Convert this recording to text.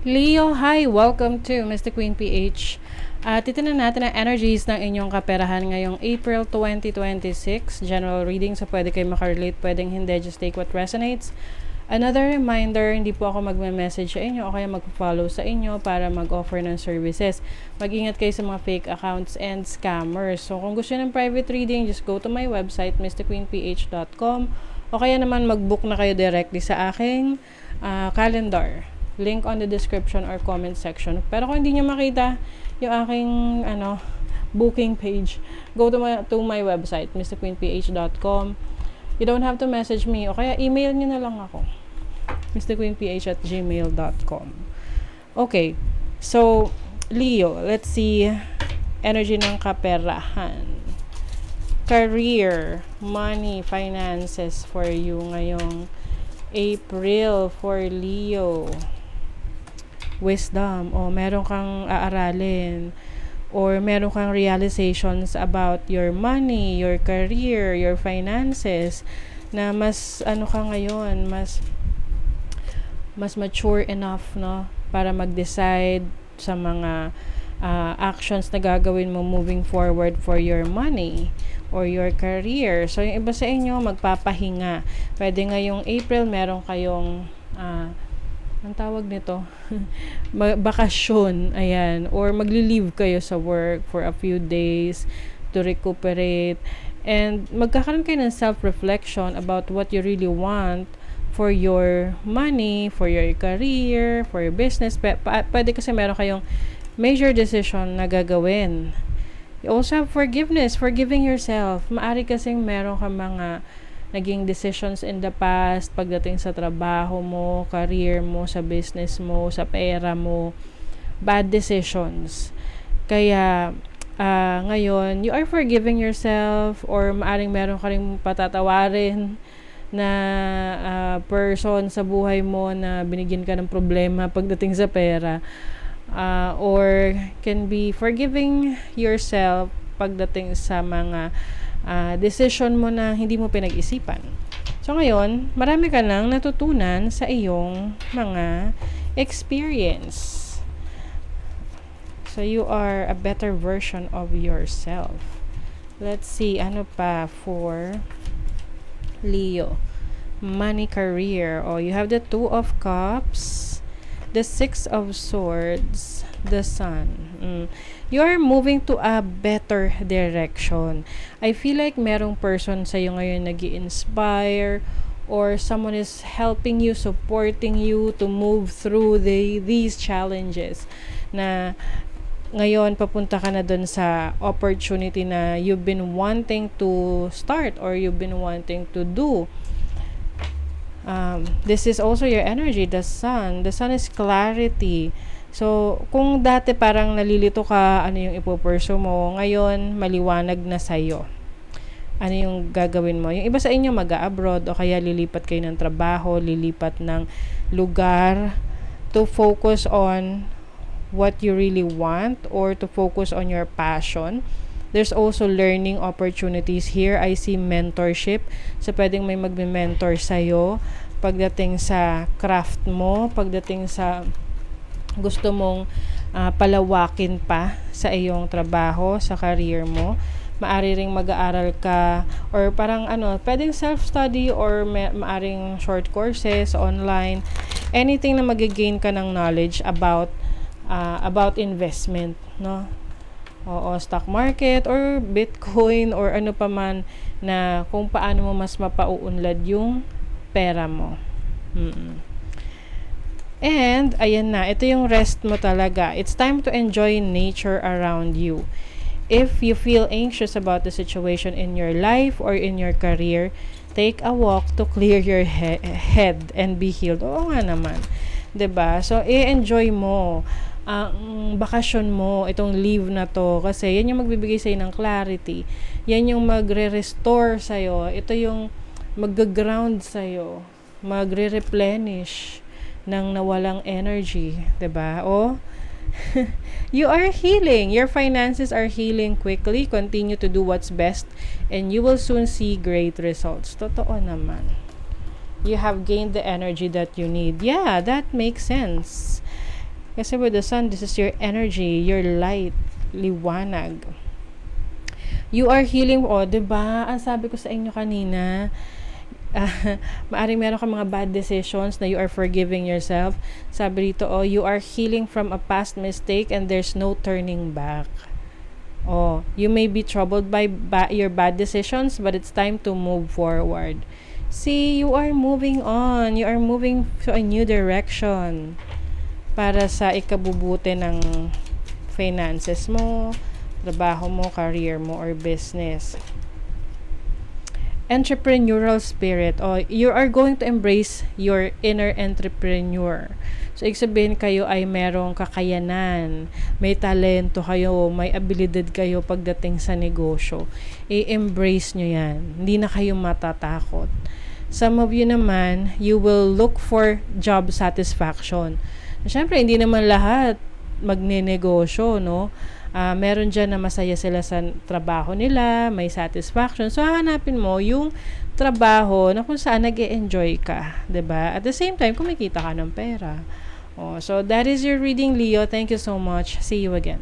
Leo, hi! Welcome to Mr. Queen PH. Titignan natin ang energies ng inyong kaperahan ngayong April 2026. General reading, so pwede kayo makarelate, pwedeng hindi, just take what resonates. Another reminder, hindi po ako magme-message sa inyo o kaya mag-follow sa inyo para mag-offer ng services. Mag-ingat kayo sa mga fake accounts and scammers. So kung gusto ng private reading, just go to my website, mrqueenph.com, o kaya naman mag-book na kayo directly sa aking calendar. Link on the description or comment section. Pero kung hindi nyo makita yung aking booking page, go to my website, mrqueenph.com. You don't have to message me, o kaya email nyo na lang ako, mrqueenph@gmail.com. Okay, so Leo, let's see energy ng kaperahan. Career, money, finances for you ngayong April for Leo. Wisdom, o meron kang aaralin or meron kang realizations about your money, your career, your finances, na mas ka ngayon, mas mature enough, no, para mag-decide sa mga actions na gagawin mo moving forward for your money or your career. So yung iba sa inyo magpapahinga. Pwede ngayong April meron kayong ang tawag nito, bakasyon, ayan, or magli-leave kayo sa work for a few days to recuperate, and magkakaroon kayo ng self-reflection about what you really want for your money, for your career, for your business. Pwede kasi meron kayong major decision na gagawin. You also have forgiveness, forgiving yourself. Maari kasing meron ka mga naging decisions in the past pagdating sa trabaho mo, career mo, sa business mo, sa pera mo, bad decisions. Kaya ngayon, you are forgiving yourself, or maaring meron ka rin patatawarin na person sa buhay mo na binigyan ka ng problema pagdating sa pera, or can be forgiving yourself pagdating sa mga decision mo na hindi mo pinag-isipan. So ngayon, marami ka nang natutunan sa iyong mga experience. So you are a better version of yourself. Let's see, ano pa for Leo? Money, career. You have the Two of Cups, the Six of Swords, the Sun. You're moving to a better direction. I feel like merong person sa'yo ngayon nag-i-inspire, or someone is helping you, supporting you to move through these challenges, na ngayon papunta ka na dun sa opportunity na you've been wanting to start or you've been wanting to do. This is also your energy, the Sun. The Sun is clarity. So, kung dati parang nalilito ka, ano yung ipupursue mo, ngayon maliwanag na sa'yo. Ano yung gagawin mo? Yung iba sa inyo mag-a-abroad, o kaya lilipat kayo ng trabaho, lilipat ng lugar to focus on what you really want, or to focus on your passion. There's also learning opportunities here. I see mentorship. So, pwedeng may magme-mentor sa'yo pagdating sa craft mo, pagdating sa gusto mong palawakin pa sa iyong trabaho, sa career mo. Maari ring mag-aaral ka, or parang pwedeng self-study, or maaring short courses online. Anything na mag-gain ka ng knowledge about investment, no? Oo, stock market or Bitcoin or ano pa man, na kung paano mo mas mapauunlad yung pera mo. And ayan na, ito yung rest mo talaga. It's time to enjoy nature around you. If you feel anxious about the situation in your life or in your career, take a walk to clear your head and be healed. Oo nga naman, 'di ba? So i-enjoy mo ang bakasyon mo, itong leave na to, kasi yan yung magbibigay sa'yo ng clarity. Yan yung magre-restore sa'yo. Ito yung mag-ground sa'yo, magre-replenish ng nawalang energy, 'di ba? You are healing. Your finances are healing quickly. Continue to do what's best and you will soon see great results. Totoo naman. You have gained the energy that you need. Yeah, that makes sense. Kasi with the sun, this is your energy, your light, liwanag. You are healing, diba? Ang sabi ko sa inyo kanina, maaring meron kang mga bad decisions na you are forgiving yourself. Sabi dito, you are healing from a past mistake and there's no turning back. You may be troubled by your bad decisions, but it's time to move forward. See, you are moving on. You are moving to a new direction para sa ikabubuti ng finances mo, trabaho mo, career mo, or business. Entrepreneurial spirit. You are going to embrace your inner entrepreneur. So, ibig sabihin kayo ay merong kakayanan, may talento kayo, may abilidad kayo pagdating sa negosyo. I-embrace nyo yan. Hindi na kayo matatakot. Some of you naman, you will look for job satisfaction. Siyempre, hindi naman lahat magne-negosyo, no? Meron dyan na masaya sila sa trabaho nila, may satisfaction. So, hahanapin mo yung trabaho na kung saan nag-e-enjoy ka, 'di ba? At the same time, kumikita ka ng pera. So, that is your reading, Leo. Thank you so much. See you again.